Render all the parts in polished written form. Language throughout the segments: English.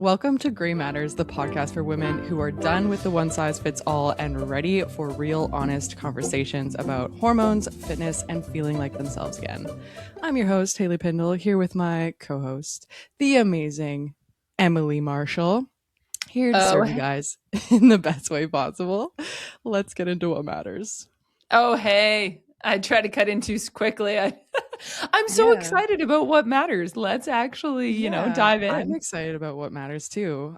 Welcome to Gray Matters, the podcast for women who are done with the one-size-fits-all and ready for real, honest conversations about hormones, fitness, and feeling like themselves again. I'm your host, Haley Pindle, here with my co-host, the amazing Emily Marshall, here to serve you guys in the best way possible. Let's get into what matters. Oh, hey. I try to cut in too quickly. I'm so excited about what matters. Let's actually, dive in. I'm excited about what matters too.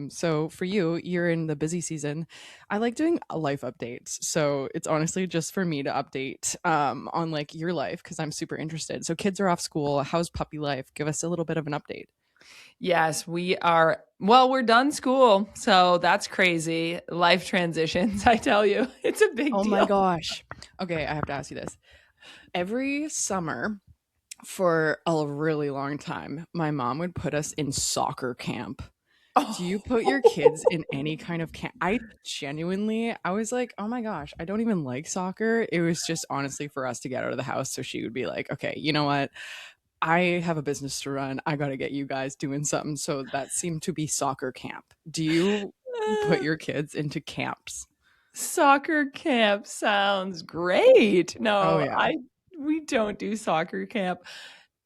So for you, you're in the busy season. I like doing life updates. So it's honestly just for me to update on like your life because I'm super interested. So kids are off school. How's puppy life? Give us a little bit of an update. Yes, we are. Well, we're done school. So that's crazy. Life transitions, I tell you. It's a big deal. Oh my gosh. Okay, I have to ask you this. Every summer for a really long time, my mom would put us in soccer camp. Do you put your kids in any kind of camp? I was like, oh my gosh, I don't even like soccer. It was just honestly for us to get out of the house. So she would be like, okay, you know what? I have a business to run. I got to get you guys doing something. So that seemed to be soccer camp. Do you put your kids into camps? Soccer camp sounds great. No, Oh, yeah. we don't do soccer camp.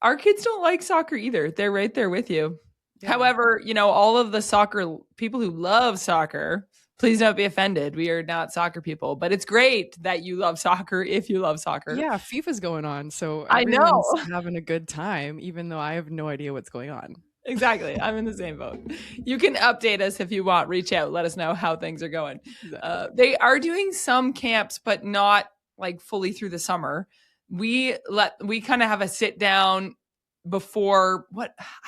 Our kids don't like soccer either. They're right there with you. Yeah. However, all of the soccer people who love soccer, please don't be offended. We are not soccer people, but it's great that you love soccer if you love soccer. Yeah, FIFA's going on, so I know having a good time, even though I have no idea what's going on. Exactly. I'm in the same boat. You can update us if you want. Reach out. Let us know how things are going. Exactly. They are doing some camps, but not like fully through the summer. We kind of have a sit down before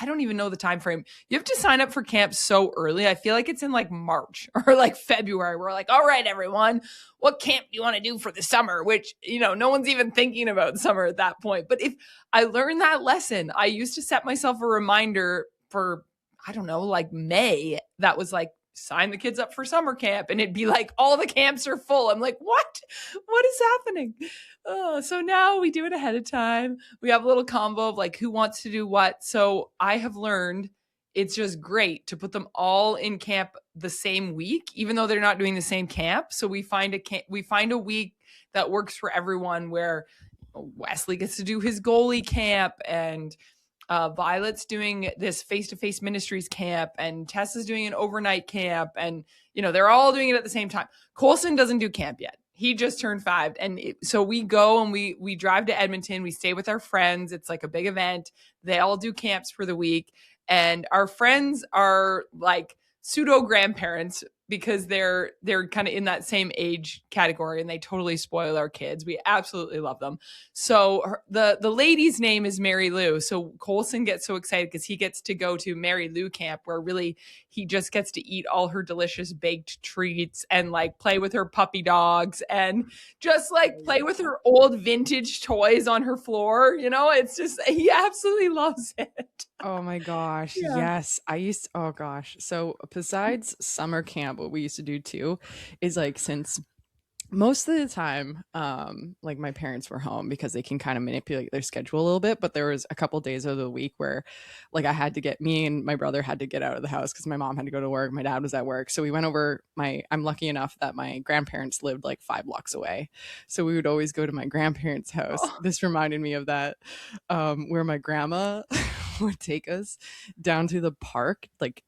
I don't even know the time frame. You have to sign up for camp so early. I feel like it's in like March or like February. We're like, all right, everyone, what camp do you want to do for the summer? Which, no one's even thinking about summer at that point. But if I learned that lesson, I used to set myself a reminder for, I don't know, like May, that was like, sign the kids up for summer camp, and it'd be like all the camps are full. I'm like, what is happening? So now we do it ahead of time. We have a little combo of like who wants to do what. So I have learned it's just great to put them all in camp the same week, even though they're not doing the same camp. So we find a week that works for everyone, where Wesley gets to do his goalie camp, and Violet's doing this face-to-face ministries camp, and Tessa's doing an overnight camp, and they're all doing it at the same time. Colson doesn't do camp yet. He just turned 5, and so we go and we drive to Edmonton. We stay with our friends. It's like a big event. They all do camps for the week, and our friends are like pseudo grandparents because they're kind of in that same age category, and they totally spoil our kids. We absolutely love them. So the lady's name is Mary Lou. So Colson gets so excited because he gets to go to Mary Lou camp, where really he just gets to eat all her delicious baked treats and like play with her puppy dogs and just like play with her old vintage toys on her floor. It's just, he absolutely loves it. Oh my gosh. Yeah. Yes. Oh gosh. So besides summer camp, what we used to do too is like, since most of the time, like my parents were home because they can kind of manipulate their schedule a little bit, but there was a couple days of the week where like me and my brother had to get out of the house because my mom had to go to work, my dad was at work, so we went over. I'm lucky enough that my grandparents lived like 5 blocks away, so we would always go to my grandparents' house. This reminded me of that, where my grandma would take us down to the park, like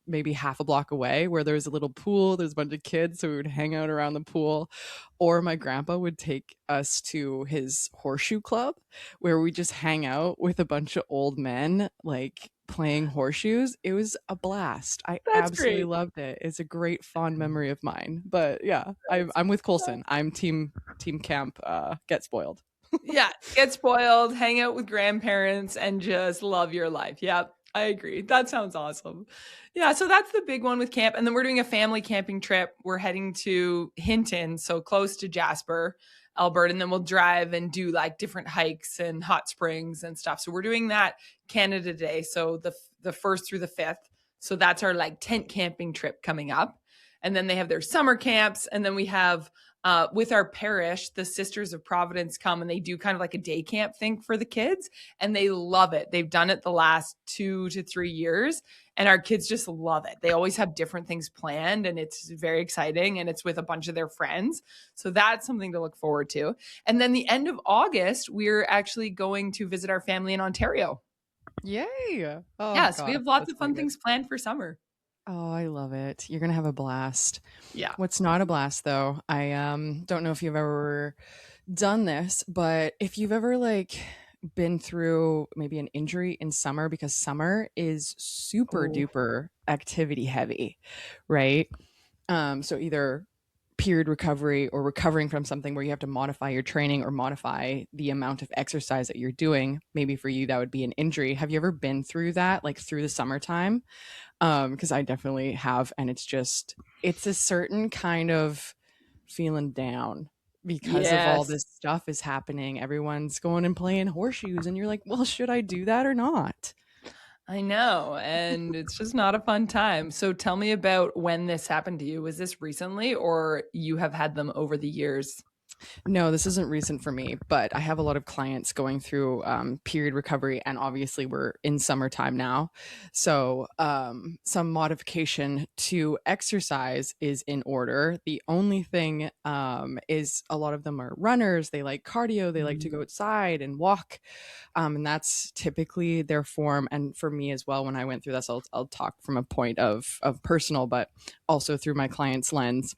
maybe half a block away, where there's a little pool, there's a bunch of kids, so we would hang out around the pool. Or my grandpa would take us to his horseshoe club, where we just hang out with a bunch of old men like playing horseshoes. It was a blast. That's absolutely great. Loved it. It's a great fond memory of mine. But yeah, I'm with Colson. I'm team camp, get spoiled. Yeah, get spoiled, hang out with grandparents, and just love your life. Yeah, I agree. That sounds awesome. Yeah, so that's the big one with camp. And then we're doing a family camping trip. We're heading to Hinton, so close to Jasper, Alberta. And then we'll drive and do like different hikes and hot springs and stuff. So we're doing that Canada Day, so the 1st through the 5th. So that's our like tent camping trip coming up. And then they have their summer camps. And then we have with our parish, the Sisters of Providence come and they do kind of like a day camp thing for the kids, and they love it. They've done it the last 2 to 3 years, and our kids just love it. They always have different things planned, and it's very exciting, and it's with a bunch of their friends. So that's something to look forward to. And then the end of August, we're actually going to visit our family in Ontario. Yay. Oh Yeah, so we gosh, have lots that's of so fun good. things planned for summer. Oh, I love it. You're gonna have a blast. Yeah. What's not a blast though, I don't know if you've ever done this, but if you've ever like been through maybe an injury in summer, because summer is super Oh, duper activity heavy, right? So either period recovery or recovering from something where you have to modify your training or modify the amount of exercise that you're doing. Maybe for you that would be an injury. Have you ever been through that, like through the summertime? Because I definitely have, and it's a certain kind of feeling down because of all yes. this stuff is happening. Everyone's going and playing horseshoes, and you're like, well, should I do that or not? I know. And it's just not a fun time. So tell me about when this happened to you. Was this recently or you have had them over the years? No, this isn't recent for me, but I have a lot of clients going through period recovery, and obviously we're in summertime now. So, some modification to exercise is in order. The only thing is a lot of them are runners. They like cardio, they like to go Mm. outside and walk. And that's typically their form. And for me as well, when I went through this, I'll talk from a point of personal, but also through my client's lens.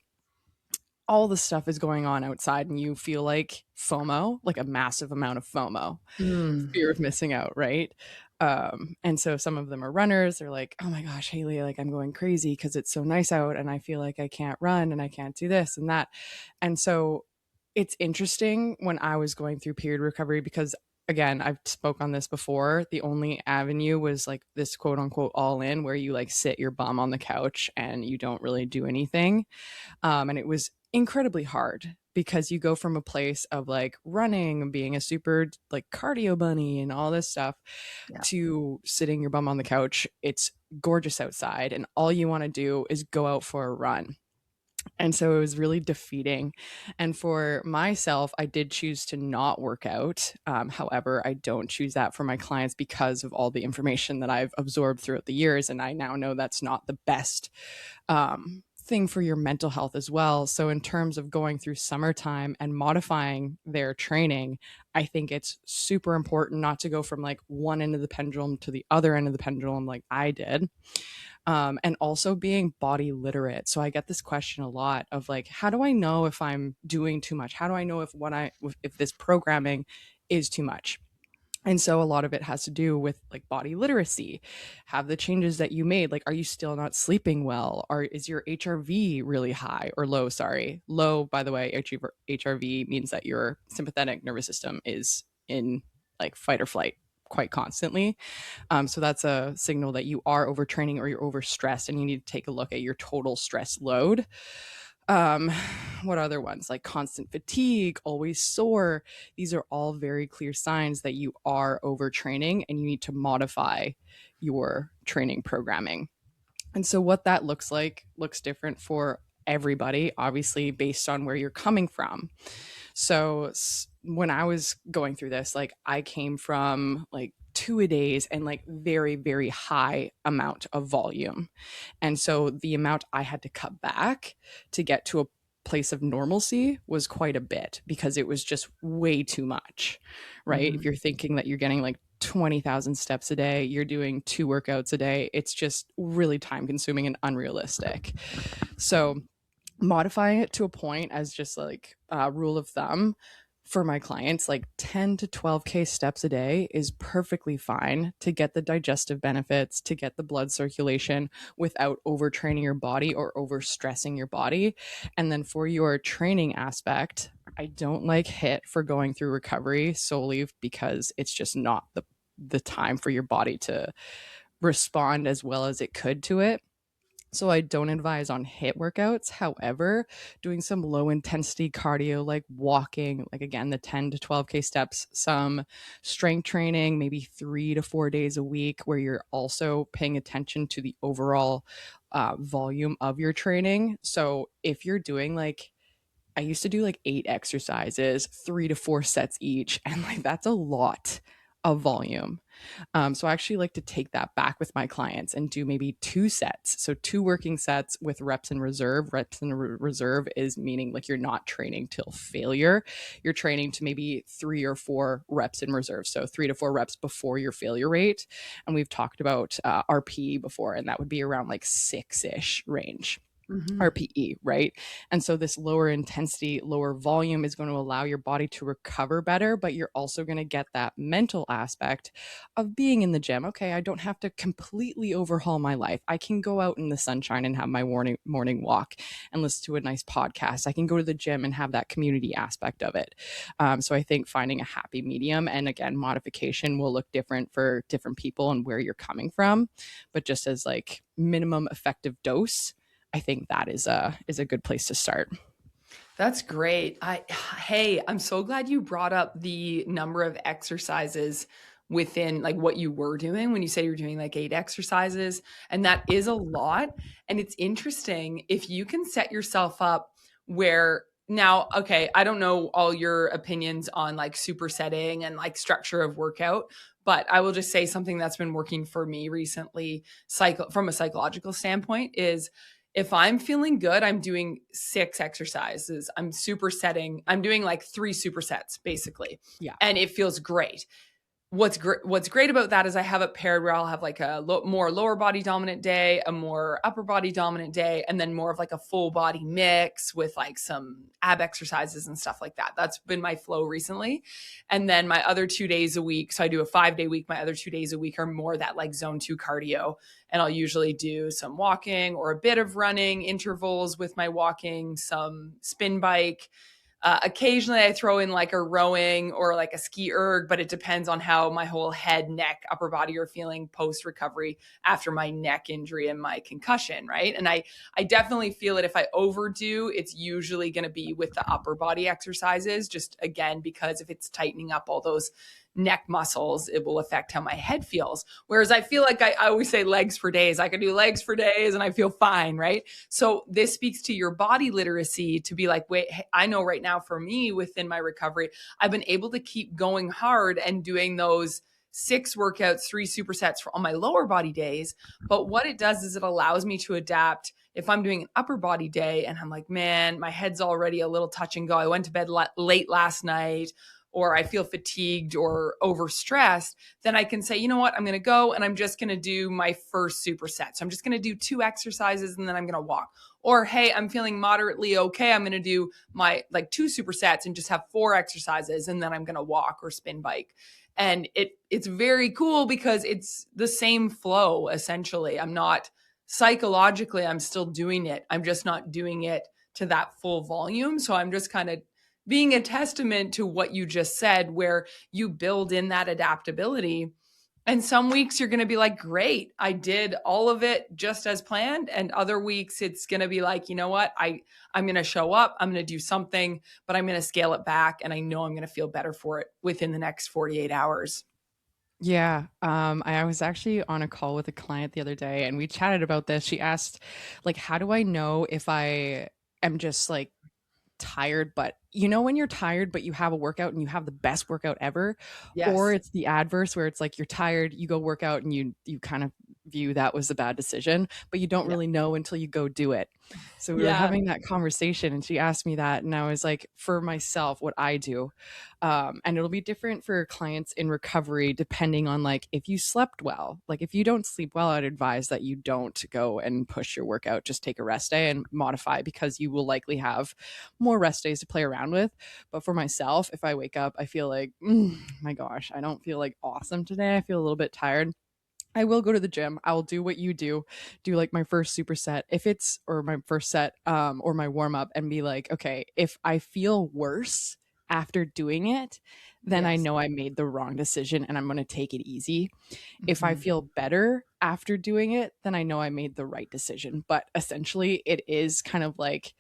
All the stuff is going on outside and you feel like FOMO, like a massive amount of FOMO, Mm. fear of missing out, right? And so some of them are runners. They're like, oh my gosh, Haley, like I'm going crazy because it's so nice out and I feel like I can't run and I can't do this and that. And so it's interesting when I was going through period recovery because again, I've spoke on this before. The only avenue was like this quote unquote all in where you like sit your bum on the couch and you don't really do anything. And it was incredibly hard because you go from a place of like running, being a super like cardio bunny and all this stuff Yeah. to sitting your bum on the couch. It's gorgeous outside, and all you want to do is go out for a run. And so it was really defeating. And for myself, I did choose to not work out. However, I don't choose that for my clients because of all the information that I've absorbed throughout the years. And I now know that's not the best thing for your mental health as well. So, in terms of going through summertime and modifying their training, I think it's super important not to go from like one end of the pendulum to the other end of the pendulum like I did. And also being body literate. So I get this question a lot of like, how do I know if I'm doing too much? How do I know if this programming is too much? And so a lot of it has to do with like body literacy. Have the changes that you made. Like, are you still not sleeping well? Or is your HRV really high or low? Sorry. Low, by the way, HRV means that your sympathetic nervous system is in like fight or flight quite constantly. So that's a signal that you are overtraining or you're overstressed and you need to take a look at your total stress load. um what other ones, like constant fatigue, always sore? These are all very clear signs that you are overtraining and you need to modify your training programming. And so what that looks like looks different for everybody, obviously based on where you're coming from. So when I was going through this, like I came from like two a days and like very, very high amount of volume. And so the amount I had to cut back to get to a place of normalcy was quite a bit because it was just way too much, right? If Mhm. you're thinking that you're getting like 20,000 steps a day, you're doing two workouts a day, it's just really time consuming and unrealistic. So modifying it to a point as just like a rule of thumb for my clients, like 10 to 12K steps a day is perfectly fine to get the digestive benefits, to get the blood circulation without overtraining your body or overstressing your body. And then for your training aspect, I don't like HIIT for going through recovery solely because it's just not the time for your body to respond as well as it could to it. So I don't advise on HIIT workouts. However, doing some low intensity cardio like walking, like again, the 10 to 12K steps, some strength training, maybe 3 to 4 days a week, where you're also paying attention to the overall volume of your training. So if you're doing like I used to do like 8 exercises, 3 to 4 sets each, and like that's a lot of volume. So I actually like to take that back with my clients and do maybe 2 sets. So 2 working sets with reps in reserve. Reps in reserve is meaning like you're not training till failure. You're training to maybe 3 or 4 reps in reserve. So 3 to 4 reps before your failure rate. And we've talked about RPE before, and that would be around like 6-ish range. Mm-hmm. RPE, right? And so this lower intensity, lower volume is going to allow your body to recover better, but you're also going to get that mental aspect of being in the gym. Okay, I don't have to completely overhaul my life. I can go out in the sunshine and have my morning walk and listen to a nice podcast. I can go to the gym and have that community aspect of it. So I think finding a happy medium, and again, modification will look different for different people and where you're coming from, but just as like minimum effective dose, I think that is a good place to start. That's great. Hey, I'm so glad you brought up the number of exercises within like what you were doing when you said you were doing like 8 exercises, and that is a lot. And it's interesting if you can set yourself up where now, okay, I don't know all your opinions on like supersetting and like structure of workout, but I will just say something that's been working for me recently, from a psychological standpoint, is if I'm feeling good, I'm doing 6 exercises. I'm doing like 3 supersets basically. Yeah. And it feels great. What's great about that is I have it paired where I'll have like a more lower body dominant day, a more upper body dominant day, and then more of like a full body mix with like some ab exercises and stuff like that. That's been my flow recently. And then my other 2 days a week, so I do a 5-day week. My other 2 days a week are more that like zone 2 cardio. And I'll usually do some walking or a bit of running, intervals with my walking, some spin bike. Occasionally I throw in like a rowing or like a ski erg, but it depends on how my whole head, neck, upper body are feeling post recovery after my neck injury and my concussion, right? And I definitely feel that if I overdo, it's usually going to be with the upper body exercises, just again, because if it's tightening up all those neck muscles, it will affect how my head feels. Whereas I feel like I always say legs for days. I can do legs for days and I feel fine, right? So this speaks to your body literacy to be like, wait, I know right now for me within my recovery, I've been able to keep going hard and doing those 6 workouts, 3 supersets on my lower body days. But what it does is it allows me to adapt. If I'm doing an upper body day and I'm like, man, my head's already a little touch and go. I went to bed late last night, or I feel fatigued or overstressed, then I can say, you know what, I'm going to go and I'm just going to do my first superset. So I'm just going to do 2 exercises and then I'm going to walk. Or, hey, I'm feeling moderately okay. I'm going to do my like 2 supersets and just have 4 exercises and then I'm going to walk or spin bike. And it's very cool because it's the same flow essentially. I'm not psychologically, I'm still doing it. I'm just not doing it to that full volume. So I'm just kind of being a testament to what you just said, where you build in that adaptability. And some weeks you're going to be like, great, I did all of it just as planned. And other weeks it's going to be like, you know what, I'm going to show up, I'm going to do something, but I'm going to scale it back. And I know I'm going to feel better for it within the next 48 hours. Yeah. I was actually on a call with a client the other day and we chatted about this. She asked, like, how do I know if I am just like tired, but you know when you're tired but you have a workout and you have the best workout ever, or Yes. it's the adverse where it's like you're tired, you go work out and you kind of view that was a bad decision, but you don't Yeah. really know until you go do it. So we were Yeah. having that conversation and she asked me that and I was like, for myself, what I do, and it'll be different for clients in recovery depending on like if you slept well. Like if you don't sleep well, I'd advise that you don't go and push your workout, just take a rest day and modify, because you will likely have more rest days to play around with. But for myself, if I wake up, I feel like, my gosh, I don't feel like awesome today. I feel a little bit tired. I will go to the gym. I will do what you do like my first superset, if it's, or my first set, or my warm up, and be like, okay, if I feel worse after doing it, then I Yes. know I made the wrong decision and I'm going to take it easy. If I Mhm. feel better after doing it, then I know I made the right decision. But essentially, it is kind of like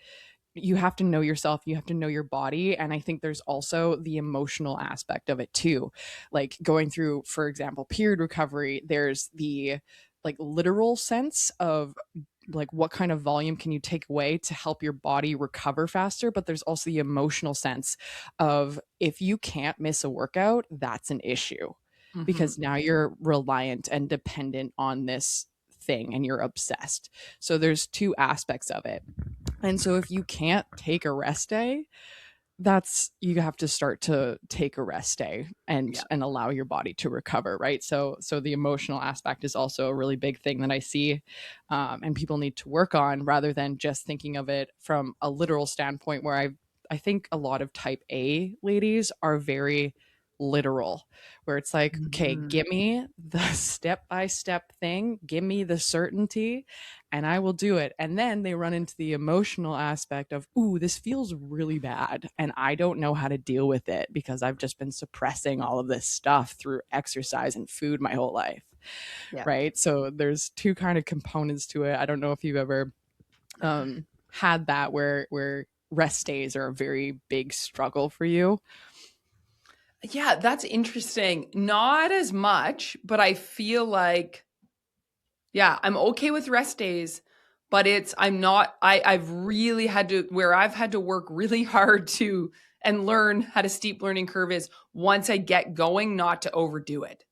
you have to know yourself, you have to know your body. And I think there's also the emotional aspect of it too. Like going through, for example, period recovery, there's the like literal sense of like what kind of volume can you take away to help your body recover faster, but there's also the emotional sense of if you can't miss a workout, that's an issue Mhm. because now you're reliant and dependent on this thing and you're obsessed. So there's two aspects of it. And so if you can't take a rest day, that's you have to start to take a rest day Yeah. and allow your body to recover, right? So the emotional aspect is also a really big thing that I see, and people need to work on rather than just thinking of it from a literal standpoint where I think a lot of type A ladies are very literal, where it's like, okay, Mhm. give me the step by step thing, give me the certainty, and I will do it. And then they run into the emotional aspect of, ooh, this feels really bad. And I don't know how to deal with it because I've just been suppressing all of this stuff through exercise and food my whole life. Yeah. Right. So there's two kind of components to it. I don't know if you've ever had that where rest days are a very big struggle for you. Yeah, that's interesting. Not as much, but I feel like, yeah, I'm okay with rest days, but I'm not, I've really had to, where I've had to work really hard to and learn how to steep learning curve is once I get going, not to overdo it.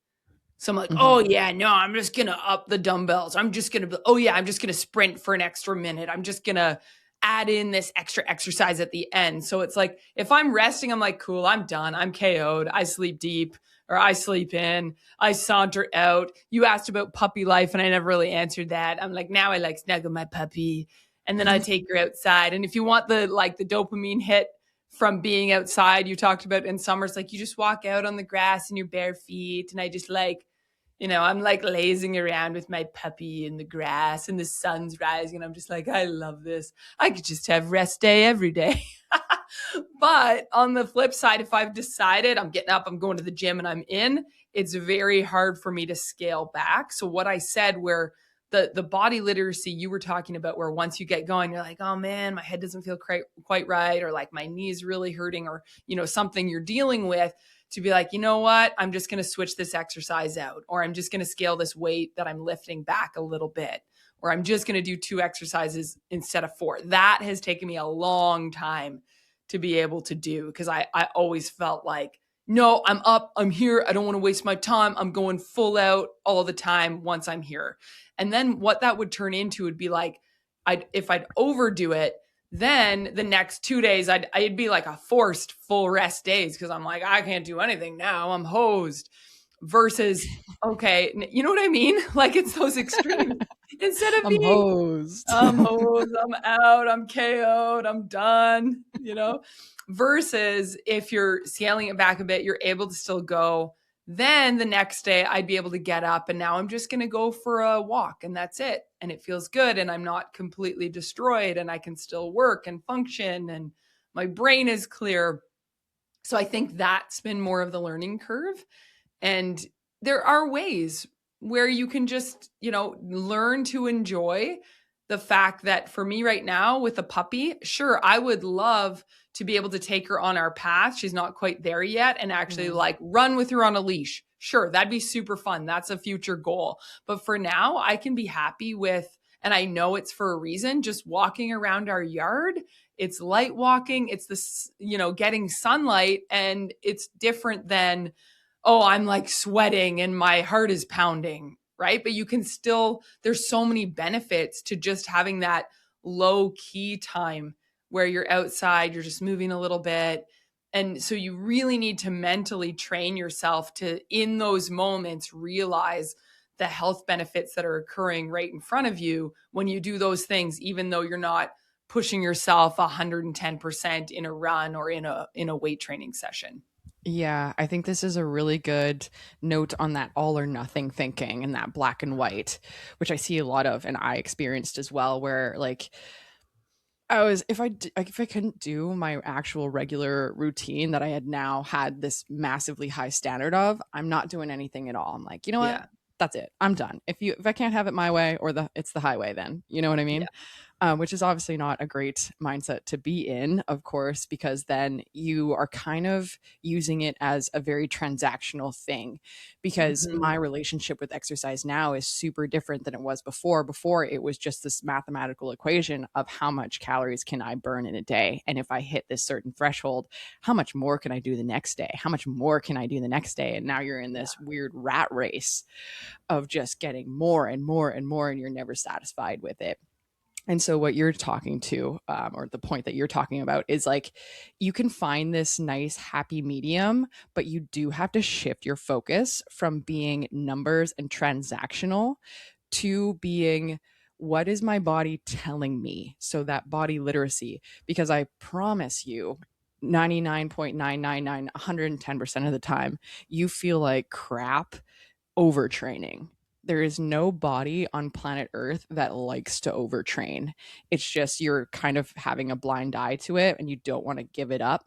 So I'm like, oh Mm-hmm. yeah, no, I'm just gonna up the dumbbells. I'm just gonna, oh yeah, I'm just gonna sprint for an extra minute. I'm just gonna add in this extra exercise at the end. So it's like if I'm resting, I'm like, cool, I'm done. I'm KO'd. I sleep deep or I sleep in. I saunter out. You asked about puppy life and I never really answered that. I'm like, now I like snuggle my puppy. And then I take her outside. And if you want the dopamine hit from being outside, you talked about in summers, like you just walk out on the grass in your bare feet. And I just like, I'm like lazing around with my puppy in the grass and the sun's rising. And I'm just like, I love this. I could just have rest day every day. But on the flip side, if I've decided I'm getting up, I'm going to the gym and I'm in, it's very hard for me to scale back. So what I said, where the body literacy you were talking about, where once you get going, you're like, oh man, my head doesn't feel quite right, or like my knee's really hurting, or something you're dealing with, to be like, you know what, I'm just going to switch this exercise out, or I'm just going to scale this weight that I'm lifting back a little bit, or I'm just going to do 2 exercises instead of 4. That has taken me a long time to be able to do, because I always felt like, no, I'm up, I'm here, I don't want to waste my time, I'm going full out all the time once I'm here. And then what that would turn into would be like, if I'd overdo it, then the next 2 days I'd be like a forced full rest days, because I'm like, I can't do anything now, I'm hosed. Versus, okay, you know what I mean? Like it's those extremes. Instead of I'm being, hosed. I'm hosed, I'm out, I'm KO'd, I'm done, versus if you're scaling it back a bit, you're able to still go. Then the next day I'd be able to get up and now I'm just going to go for a walk and that's it. And it feels good and I'm not completely destroyed and I can still work and function and my brain is clear. So I think that's been more of the learning curve. And there are ways where you can just, learn to enjoy the fact that for me right now with a puppy, sure, I would love to be able to take her on our path. She's not quite there yet and actually Mhm. like run with her on a leash. Sure, that'd be super fun. That's a future goal. But for now, I can be happy with, and I know it's for a reason, just walking around our yard. It's light walking, it's this, getting sunlight, and it's different than, oh, I'm like sweating and my heart is pounding, right? But you can still, there's so many benefits to just having that low key time where you're outside, you're just moving a little bit. And so you really need to mentally train yourself to, in those moments, realize the health benefits that are occurring right in front of you when you do those things, even though you're not pushing yourself 110% in a run or in a weight training session. Yeah, I think this is a really good note on that all or nothing thinking and that black and white, which I see a lot of and I experienced as well, where like I was if I couldn't do my actual regular routine that I had now had this massively high standard of, I'm not doing anything at all. I'm like, you know what? Yeah. That's it. I'm done. If I can't have it my way or it's the highway, then you know what I Yeah. mean? which is obviously not a great mindset to be in, of course, because then you are kind of using it as a very transactional thing. Because my Mhm. relationship with exercise now is super different than it was before. Before, it was just this mathematical equation of how much calories can I burn in a day. And if I hit this certain threshold, how much more can I do the next day? How much more can I do the next day? And now you're in Yeah. this weird rat race of just getting more and more and more, and you're never satisfied with it. And so, what you're talking to, or the point that you're talking about, is like you can find this nice, happy medium, but you do have to shift your focus from being numbers and transactional to being, what is my body telling me? So, that body literacy, because I promise you, 99.999, 110% of the time, you feel like crap overtraining. There is no body on planet Earth that likes to overtrain. It's just you're kind of having a blind eye to it and you don't want to give it up.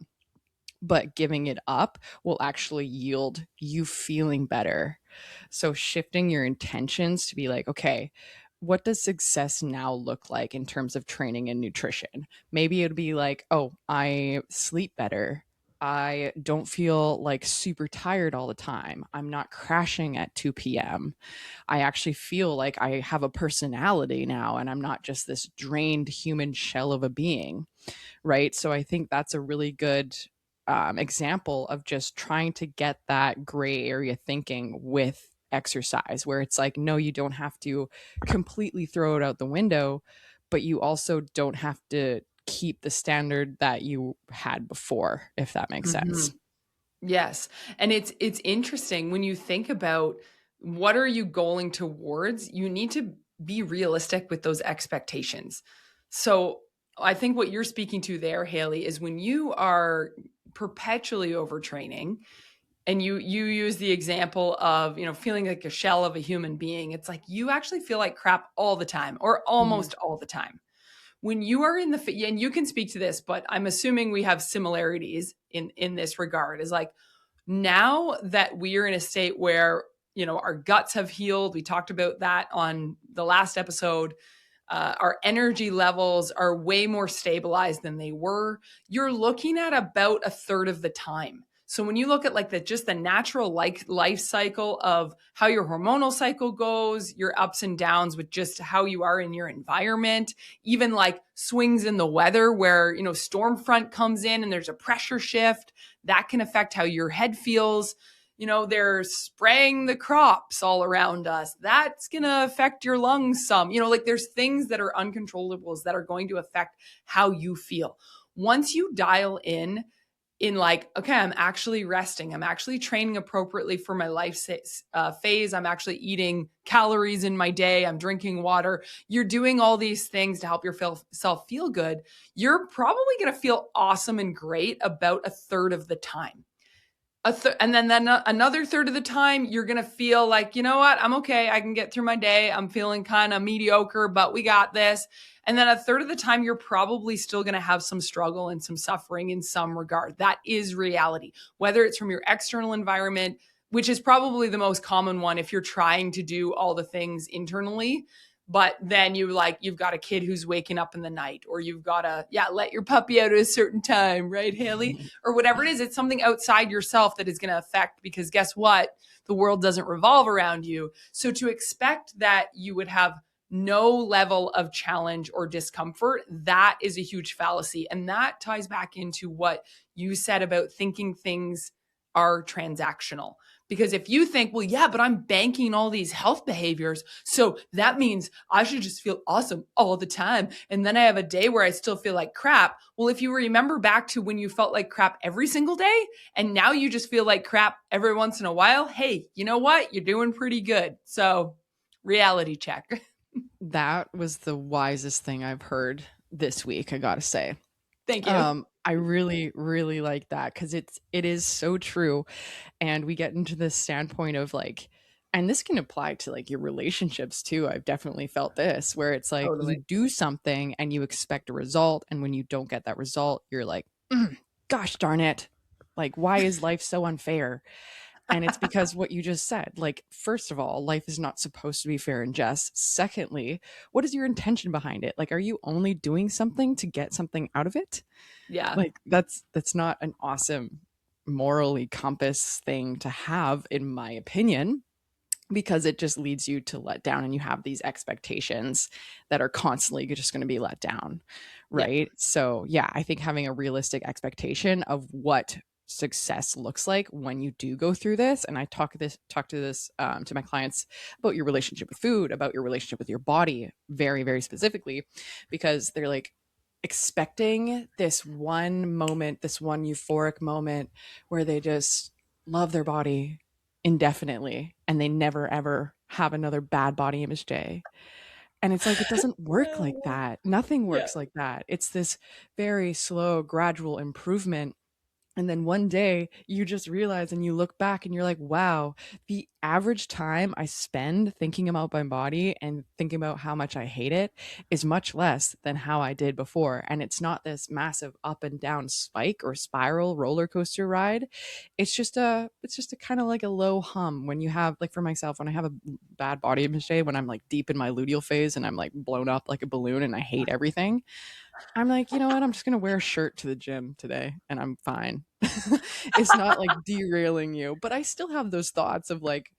But giving it up will actually yield you feeling better. So shifting your intentions to be like, okay, what does success now look like in terms of training and nutrition? Maybe it'd be like, oh, I sleep better. I don't feel like super tired all the time. I'm not crashing at 2 p.m. I actually feel like I have a personality now and I'm not just this drained human shell of a being, right? So I think that's a really good example of just trying to get that gray area thinking with exercise, where it's like, no, you don't have to completely throw it out the window, but you also don't have to keep the standard that you had before, if that makes sense. Mhm. Yes. And it's interesting when you think about what are you going towards, you need to be realistic with those expectations. So, I think what you're speaking to there, Haley, is when you are perpetually overtraining and you use the example of, feeling like a shell of a human being, it's like you actually feel like crap all the time or Mhm. almost all the time. When you are in and you can speak to this, but I'm assuming we have similarities in this regard, is like now that we are in a state where our guts have healed, we talked about that on the last episode, our energy levels are way more stabilized than they were. You're looking at about a third of the time. So when you look at like just the natural life cycle of how your hormonal cycle goes, your ups and downs with just how you are in your environment, even like swings in the weather where, storm front comes in and there's a pressure shift, that can affect how your head feels. They're spraying the crops all around us. That's going to affect your lungs some. Like there's things that are uncontrollables that are going to affect how you feel. Once you dial in like, okay, I'm actually resting. I'm actually training appropriately for my life phase. I'm actually eating calories in my day. I'm drinking water. You're doing all these things to help yourself feel good. You're probably going to feel awesome and great about a third of the time. And then another third of the time, you're going to feel like, you know what? I'm okay. I can get through my day. I'm feeling kind of mediocre, but we got this. And then a third of the time, you're probably still going to have some struggle and some suffering in some regard. That is reality, whether it's from your external environment, which is probably the most common one if you're trying to do all the things internally. But then you've got a kid who's waking up in the night, or you've got to, let your puppy out at a certain time, right, Haley? Or whatever it is, it's something outside yourself that is going to affect, because guess what? The world doesn't revolve around you. So to expect that you would have no level of challenge or discomfort, that is a huge fallacy. And that ties back into what you said about thinking things are transactional. Because if you think, well, yeah, but I'm banking all these health behaviors, so that means I should just feel awesome all the time. And then I have a day where I still feel like crap. Well, if you remember back to when you felt like crap every single day, and now you just feel like crap every once in a while, hey, you know what? You're doing pretty good. So, reality check. That was the wisest thing I've heard this week, I gotta say. Thank you. I really, really like that because it is so true. And we get into this standpoint of like, and this can apply to like your relationships too. I've definitely felt this where it's like you Totally. do something and you expect a result. And when you don't get that result, you're like, gosh darn it. Like, why is life so unfair? And it's because what you just said, like, first of all, life is not supposed to be fair and just. Secondly, what is your intention behind it? Like, are you only doing something to get something out of it? Yeah. Like, that's not an awesome morally compass thing to have, in my opinion, because it just leads you to let down, and you have these expectations that are constantly just going to be let down, Yeah. right? So yeah, I think having a realistic expectation of what success looks like when you do go through this, and I talk to my clients about your relationship with food, about your relationship with your body, very very specifically, because they're like expecting this one moment, this one euphoric moment where they just love their body indefinitely and they never ever have another bad body image day. And it's like, it doesn't work like that. Nothing Yeah. works like that. It's this very slow, gradual improvement, and then one day you just realize and you look back and you're like, wow, the average time I spend thinking about my body and thinking about how much I hate it is much less than how I did before. And it's not this massive up and down spike or spiral roller coaster ride. It's just a kind of like a low hum when you have, like, for myself, when I have a bad body image day, when I'm like deep in my luteal phase and I'm like blown up like a balloon and I hate everything. I'm like, you know what? I'm just gonna wear a shirt to the gym today and I'm fine. It's not like derailing you, but I still have those thoughts of like,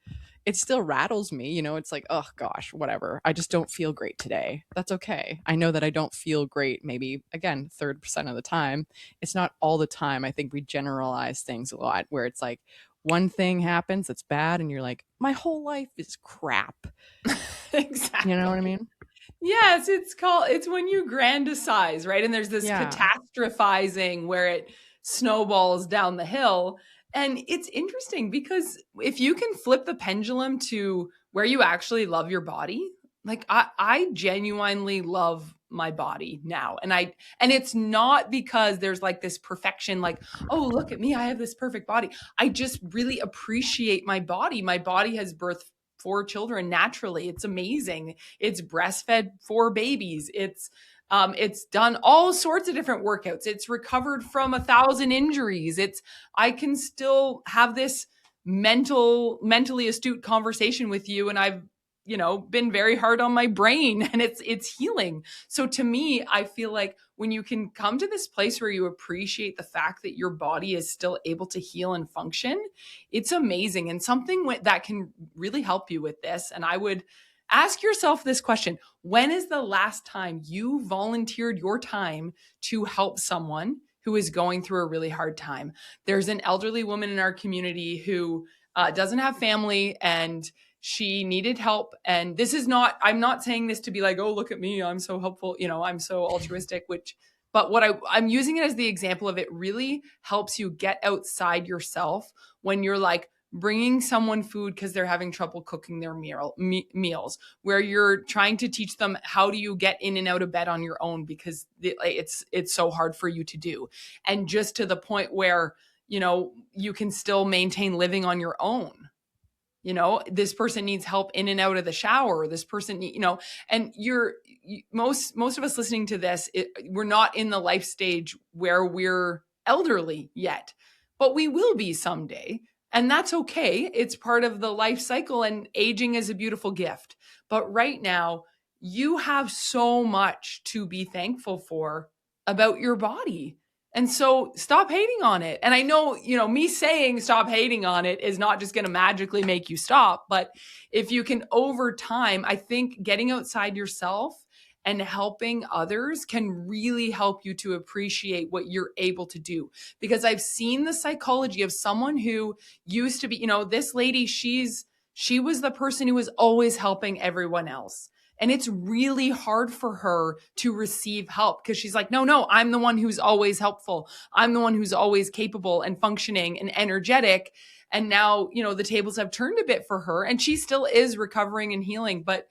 it still rattles me, it's like, oh gosh, whatever. I just don't feel great today. That's okay. I know that I don't feel great, maybe again, 30% of the time. It's not all the time. I think we generalize things a lot where it's like one thing happens that's bad and you're like, my whole life is crap. You know what I Exactly. mean? Yes, it's when you grandisize, right? And there's this Yeah. catastrophizing where it snowballs down the hill. And it's interesting because if you can flip the pendulum to where you actually love your body, like I genuinely love my body now. And it's not because there's like this perfection, like, oh, look at me, I have this perfect body. I just really appreciate my body. My body has birthed four children naturally. It's amazing. It's breastfed four babies. It's done all sorts of different workouts. It's recovered from 1,000 injuries. I can still have this mentally astute conversation with you, and I've been very hard on my brain, and it's healing. So to me, I feel like when you can come to this place where you appreciate the fact that your body is still able to heal and function, it's amazing, and something that can really help you with this. And I would ask yourself this question: when is the last time you volunteered your time to help someone who is going through a really hard time? There's an elderly woman in our community who doesn't have family, and she needed help. And this is not, I'm not saying this to be like, oh, look at me, I'm so helpful, I'm so altruistic, but I'm using it as the example of, it really helps you get outside yourself when you're like bringing someone food because they're having trouble cooking their meals, where you're trying to teach them how do you get in and out of bed on your own because it's so hard for you to do. And just to the point where, you can still maintain living on your own. This person needs help in and out of the shower. This person, and most of us listening to this, we're not in the life stage where we're elderly yet, but we will be someday. And that's okay. It's part of the life cycle, and aging is a beautiful gift. But right now, you have so much to be thankful for about your body. And so stop hating on it. And I know, me saying stop hating on it is not just going to magically make you stop. But if you can, over time, I think getting outside yourself and helping others can really help you to appreciate what you're able to do. Because I've seen the psychology of someone who used to be, this lady, she was the person who was always helping everyone else. And it's really hard for her to receive help because she's like, no, I'm the one who's always helpful. I'm the one who's always capable and functioning and energetic. And now, the tables have turned a bit for her, and she still is recovering and healing. But,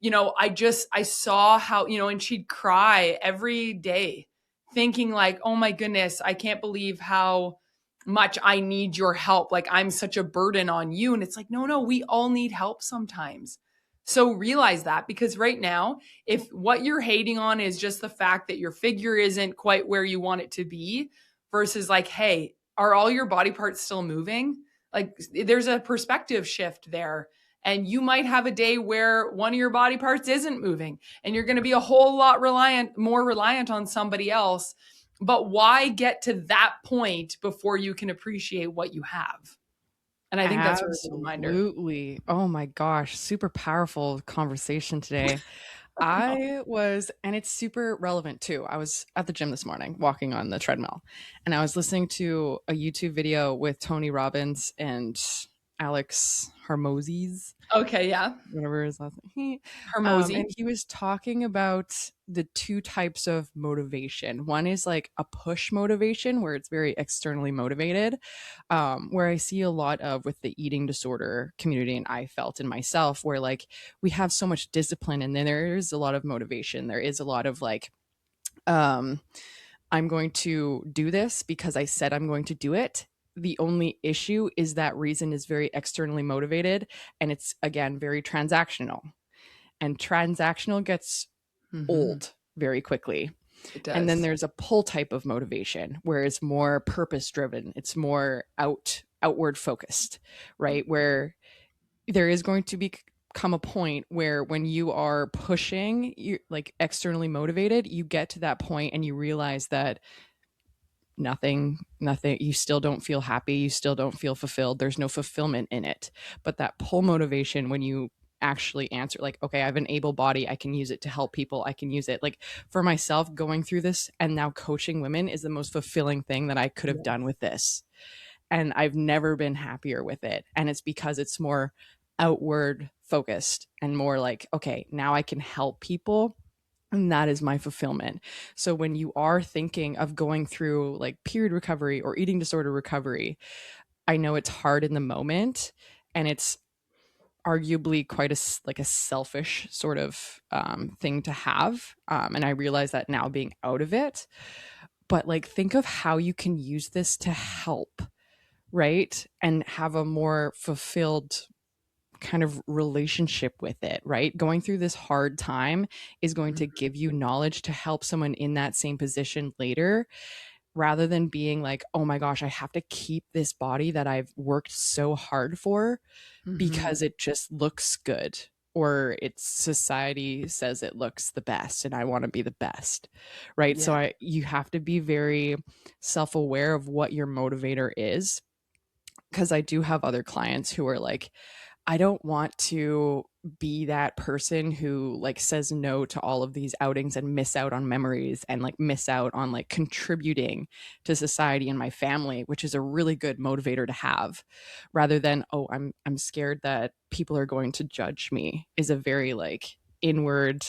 I saw how, and she'd cry every day thinking like, oh my goodness, I can't believe how much I need your help. Like, I'm such a burden on you. And it's like, no, we all need help sometimes. So realize that, because right now, if what you're hating on is just the fact that your figure isn't quite where you want it to be, versus like, hey, are all your body parts still moving? Like there's a perspective shift there. And you might have a day where one of your body parts isn't moving and you're going to be a whole lot more reliant on somebody else. But why get to that point before you can appreciate what you have? And I think that's a really good reminder. Absolutely. Oh my gosh, super powerful conversation today. And it's super relevant too. I was at the gym this morning walking on the treadmill, and I was listening to a YouTube video with Tony Robbins and Alex Harmozes, Okay, yeah. whatever his last name. And Hermosi. he was talking about the two types of motivation. One is like a push motivation, where it's very externally motivated, where I see a lot of with the eating disorder community, and I felt in myself, where like we have so much discipline, and then there is a lot of motivation. There is a lot of like, um, I'm going to do this because I said I'm going to do it. The only issue is that reason is very externally motivated, and it's again very transactional. And transactional gets Mm-hmm. old very quickly. It And then does. there's a pull type of motivation where it's more purpose driven. It's more outward focused, right? Where there is going to become a point where when you are pushing, you like externally motivated, you get to that point and you realize that nothing, you still don't feel happy, you still don't feel fulfilled, there's no fulfillment in it. But that pull motivation, when you actually answer like, okay, I have an able body, I can use it to help people, I can use it, like for myself, going through this and now coaching women is the most fulfilling thing that I could have done with this, and I've never been happier with it. And it's because it's more outward focused and more like, okay, now I can help people, and that is my fulfillment. So when you are thinking of going through like period recovery or eating disorder recovery, I know it's hard in the moment, and it's arguably quite a selfish sort of thing to have, and I realize that now being out of it. But like, think of how you can use this to help, right, and have a more fulfilled kind of relationship with it, right? Going through this hard time is going to give you knowledge to help someone in that same position later, rather than being like, oh my gosh, I have to keep this body that I've worked so hard for Mm-hmm. because it just looks good, or it's society says it looks the best and I want to be the best, right? Yeah. You have to be very self-aware of what your motivator is, because I do have other clients who are like, I don't want to be that person who like says no to all of these outings and miss out on memories and like miss out on like contributing to society and my family, which is a really good motivator to have, rather than, oh, I'm scared that people are going to judge me, is a very like inward,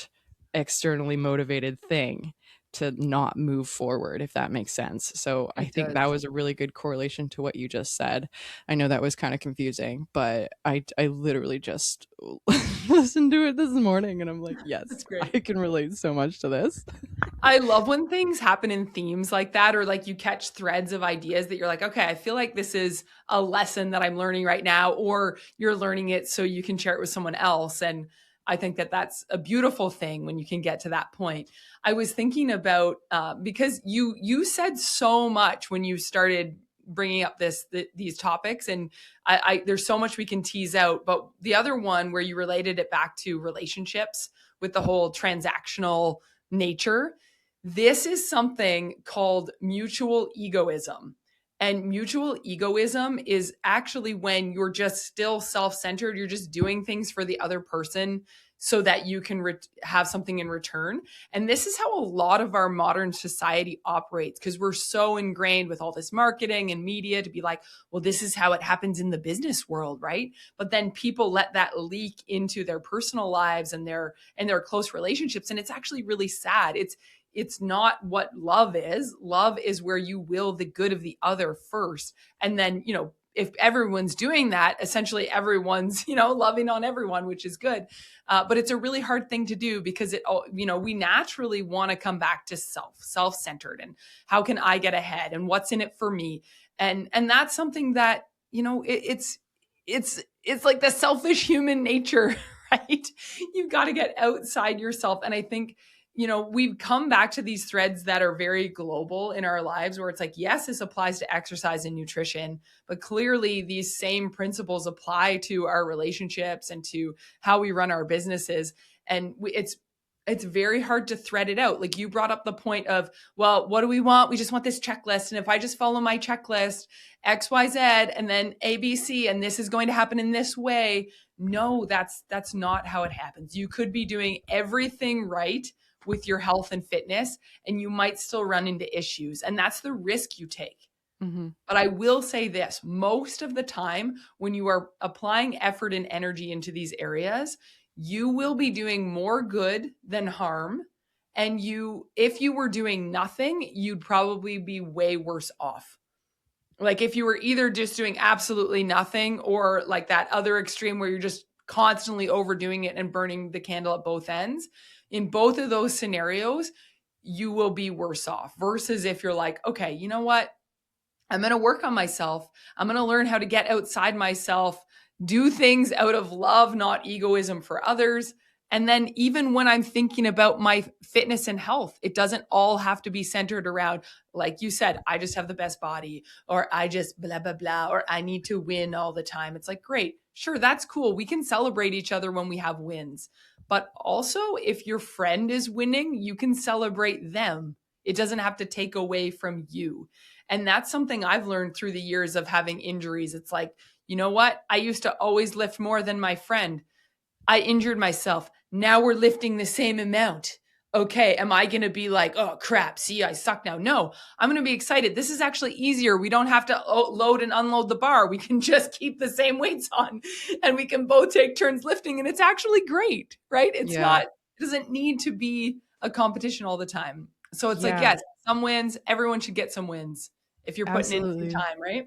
externally motivated thing to not move forward, if that makes sense. So I It think that does. was a really good correlation to what you just said. I know that was kind of confusing, but I literally just listened to it this morning and I'm like, That's yes, great. I can relate so much to this. I love when things happen in themes like that, or like you catch threads of ideas that you're like, okay, I feel like this is a lesson that I'm learning right now, or you're learning it so you can share it with someone else. And I think that that's a beautiful thing when you can get to that point. I was thinking about because you said so much when you started bringing up these topics, and I there's so much we can tease out. But the other one where you related it back to relationships with the whole transactional nature, this is something called mutual egoism. And mutual egoism is actually when you're just still self centered, you're just doing things for the other person so that you can have something in return. And this is how a lot of our modern society operates, because we're so ingrained with all this marketing and media to be like, well, this is how it happens in the business world, right? But then people let that leak into their personal lives and their close relationships, and it's actually really sad. It's not what love is. Love is where you will the good of the other first. And then, if everyone's doing that, essentially everyone's, loving on everyone, which is good. But it's a really hard thing to do because we naturally want to come back to self-centered, and how can I get ahead and what's in it for me? And that's something that, it's like the selfish human nature, right? You've got to get outside yourself. And I think we've come back to these threads that are very global in our lives where it's like, yes, this applies to exercise and nutrition, but clearly these same principles apply to our relationships and to how we run our businesses. And it's very hard to thread it out. Like you brought up the point of, well, what do we want? We just want this checklist. And if I just follow my checklist, X, Y, Z, and then A, B, C, and this is going to happen in this way. No, that's not how it happens. You could be doing everything right with your health and fitness, and you might still run into issues. And that's the risk you take. Mm-hmm. But I will say this, most of the time when you are applying effort and energy into these areas, you will be doing more good than harm. And if you were doing nothing, you'd probably be way worse off. Like if you were either just doing absolutely nothing or like that other extreme where you're just constantly overdoing it and burning the candle at both ends, in both of those scenarios, you will be worse off versus if you're like, okay, you know what? I'm going to work on myself. I'm going to learn how to get outside myself, do things out of love, not egoism for others. And then even when I'm thinking about my fitness and health, it doesn't all have to be centered around, like you said, I just have the best body, or I just blah, blah, blah, or I need to win all the time. It's like, great, sure, that's cool. We can celebrate each other when we have wins. But also, if your friend is winning, you can celebrate them. It doesn't have to take away from you. And that's something I've learned through the years of having injuries. It's like, you know what? I used to always lift more than my friend. I injured myself. Now we're lifting the same amount. Okay, am I going to be like, oh crap, see, I suck now? No, I'm going to be excited. This is actually easier. We don't have to load and unload the bar. We can just keep the same weights on and we can both take turns lifting. And it's actually great, right? It doesn't need to be a competition all the time. So it's like, yes, some wins. Everyone should get some wins if you're putting in some time, right?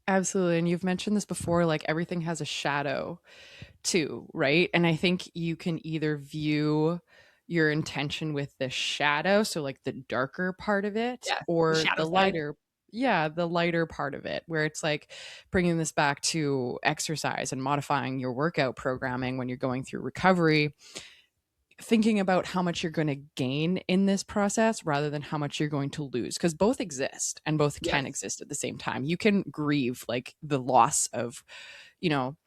Absolutely. And you've mentioned this before, like everything has a shadow too, right? And I think you can either view your intention with the shadow, so like the darker part of it, Yeah, or shadow the side. the lighter part of it, where it's like bringing this back to exercise and modifying your workout programming when you're going through recovery, thinking about how much you're going to gain in this process rather than how much you're going to lose, because both exist and both can Yes. exist at the same time. You can grieve like the loss of, you know,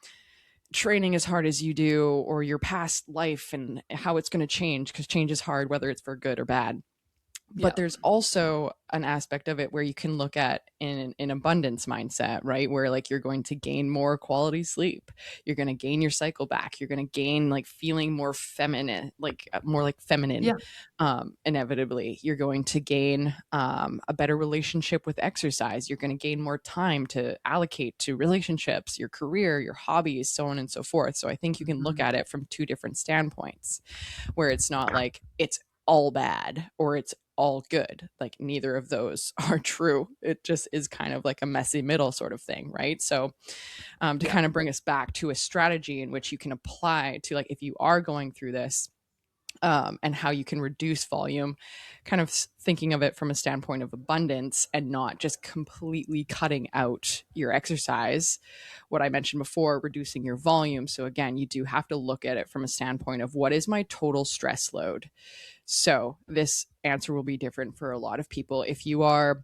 training as hard as you do, or your past life and how it's going to change, because change is hard whether it's for good or bad. Yeah. But there's also an aspect of it where you can look at in an abundance mindset, right? Where like you're going to gain more quality sleep. You're going to gain your cycle back. You're going to gain like feeling more feminine, like more like feminine. Yeah. Inevitably, you're going to gain a better relationship with exercise. You're going to gain more time to allocate to relationships, your career, your hobbies, so on and so forth. So I think you can look at it from two different standpoints, where it's not like it's all bad or it's all good. Like neither of those are true. It just is kind of like a messy middle sort of thing, right? So to kind of bring us back to a strategy in which you can apply to, like, if you are going through this, and how you can reduce volume, kind of thinking of it from a standpoint of abundance and not just completely cutting out your exercise. What I mentioned before, reducing your volume. So again, you do have to look at it from a standpoint of what is my total stress load. So this answer will be different for a lot of people. If you are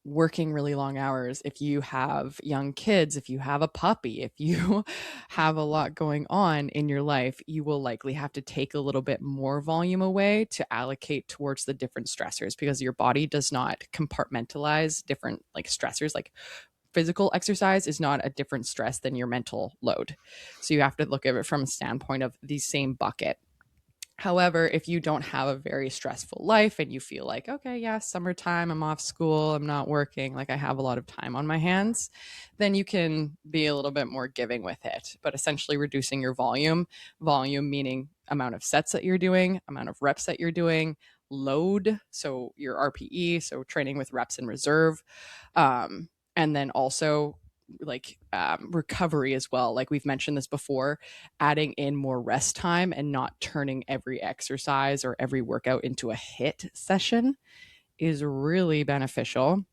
working really long hours, if you have young kids, if you have a puppy, if you have a lot going on in your life, you will likely have to take a little bit more volume away to allocate towards the different stressors, because your body does not compartmentalize different like stressors. Like physical exercise is not a different stress than your mental load. So you have to look at it from a standpoint of the same bucket. However, if you don't have a very stressful life and you feel like, okay, yeah, summertime, I'm off school, I'm not working, like I have a lot of time on my hands, then you can be a little bit more giving with it. But essentially reducing your volume meaning amount of sets that you're doing, amount of reps that you're doing, load, so your RPE, so training with reps in reserve, and then also like recovery as well. Like we've mentioned this before, adding in more rest time and not turning every exercise or every workout into a HIIT session is really beneficial.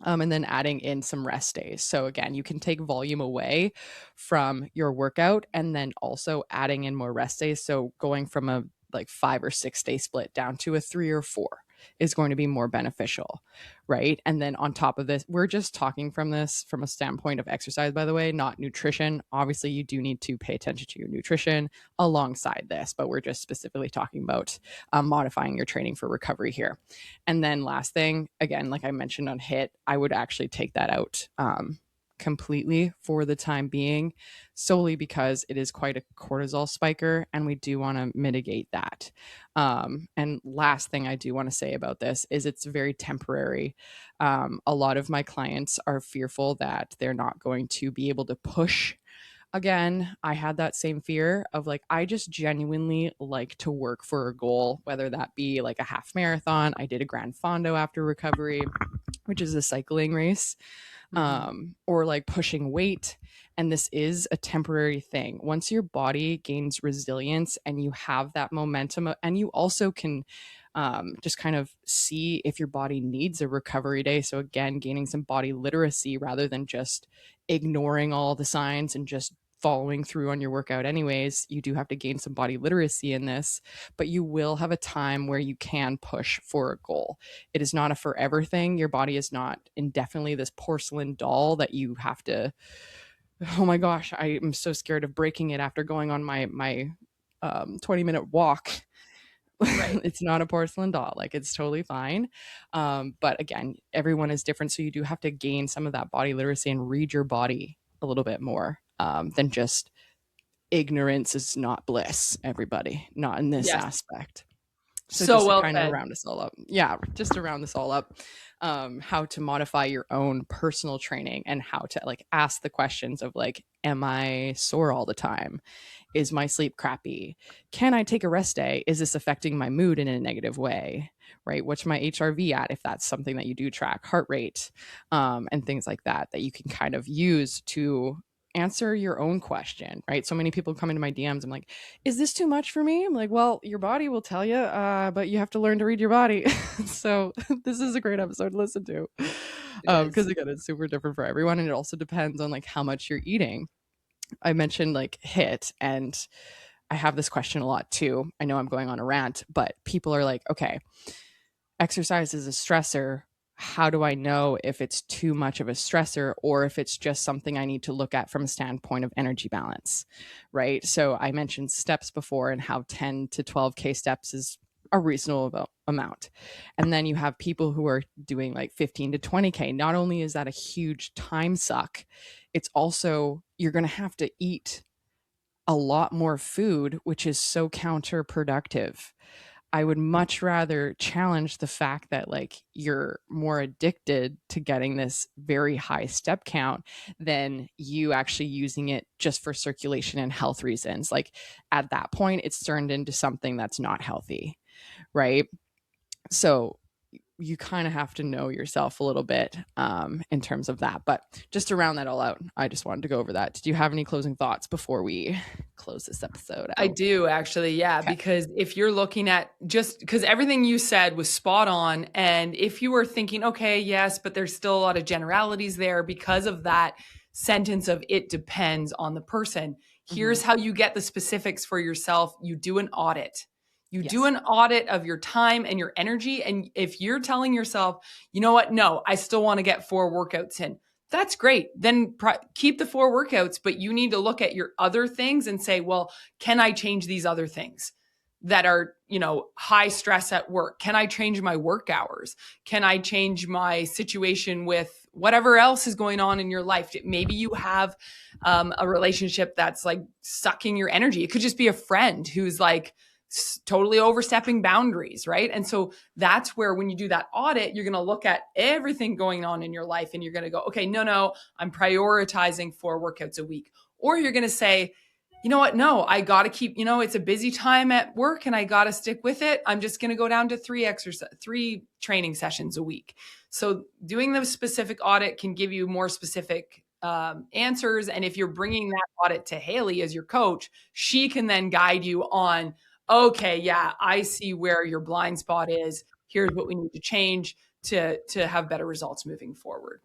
And then adding in some rest days. So again, you can take volume away from your workout and then also adding in more rest days. So going from a like 5 or 6 day split down to a 3 or 4 is going to be more beneficial, right? And then on top of this, we're just talking from this from a standpoint of exercise, by the way, not nutrition. Obviously, you do need to pay attention to your nutrition alongside this, but we're just specifically talking about modifying your training for recovery here. And then last thing, again, like I mentioned on HIIT, I would actually take that out completely for the time being, solely because it is quite a cortisol spiker and we do want to mitigate that. And last thing I do want to say about this is it's very temporary. A lot of my clients are fearful that they're not going to be able to push again. I had that same fear of like, I just genuinely like to work for a goal, whether that be like a half marathon. I did a Grand Fondo after recovery, which is a cycling race, or like pushing weight. And this is a temporary thing. Once your body gains resilience and you have that momentum, and you also can just kind of see if your body needs a recovery day. So, again, gaining some body literacy rather than just ignoring all the signs and just following through on your workout anyways. You do have to gain some body literacy in this, but you will have a time where you can push for a goal. It is not a forever thing. Your body is not indefinitely this porcelain doll that you have to, oh my gosh, I am so scared of breaking it after going on my 20-minute walk. Right. It's not a porcelain doll. Like, it's totally fine. But again, everyone is different. So you do have to gain some of that body literacy and read your body a little bit more than just ignorance is not bliss, everybody, not in this aspect. So just to kind of round us all up. Yeah, just to round this all up, how to modify your own personal training and how to like ask the questions of like, am I sore all the time? Is my sleep crappy? Can I take a rest day? Is this affecting my mood in a negative way? Right? What's my HRV at? If that's something that you do track, heart rate, and things like that, that you can kind of use to answer your own question, right? So many people come into my DMs. I'm like, is this too much for me? I'm like, well, your body will tell you, but you have to learn to read your body. So this is a great episode to listen to. Because again, it's super different for everyone. And it also depends on like how much you're eating. I mentioned like HIIT, and I have this question a lot too. I know I'm going on a rant, but people are like, okay, exercise is a stressor. How do I know if it's too much of a stressor or if it's just something I need to look at from a standpoint of energy balance, right? So I mentioned steps before and how 10 to 12K steps is a reasonable amount. And then you have people who are doing like 15 to 20K. Not only is that a huge time suck, it's also, you're going to have to eat a lot more food, which is so counterproductive. I would much rather challenge the fact that like you're more addicted to getting this very high step count than you actually using it just for circulation and health reasons. Like, at that point, it's turned into something that's not healthy, right? So you kind of have to know yourself a little bit in terms of that. But just to round that all out, I just wanted to go over that. Did you have any closing thoughts before we close this episode out? I do, actually. Yeah. Okay. Because if you're looking at just because everything you said was spot on. And if you were thinking, okay, yes, but there's still a lot of generalities there because of that sentence of it depends on the person. Here's how you get the specifics for yourself. You do an audit. You do an audit of your time and your energy. And if you're telling yourself, you know what? No, I still want to get 4 workouts in. That's great. Then keep the 4 workouts, but you need to look at your other things and say, well, can I change these other things that are, high stress at work? Can I change my work hours? Can I change my situation with whatever else is going on in your life? Maybe you have a relationship that's like sucking your energy. It could just be a friend who's like, totally overstepping boundaries, right? And so that's where when you do that audit, you're going to look at everything going on in your life and you're going to go, okay, no, I'm prioritizing 4 workouts a week. Or you're going to say, you know what? No, I got to keep, it's a busy time at work and I got to stick with it. I'm just going to go down to 3 training sessions a week. So doing the specific audit can give you more specific answers. And if you're bringing that audit to Haley as your coach, she can then guide you on, okay, yeah, I see where your blind spot is. Here's what we need to change to have better results moving forward.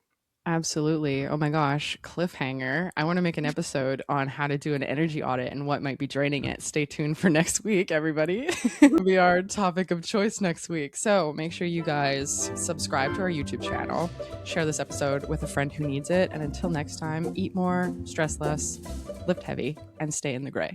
Absolutely. Oh my gosh, cliffhanger. I want to make an episode on how to do an energy audit and what might be draining it. Stay tuned for next week, everybody. It'll be our topic of choice next week. So make sure you guys subscribe to our YouTube channel, share this episode with a friend who needs it. And until next time, eat more, stress less, lift heavy, and stay in the gray.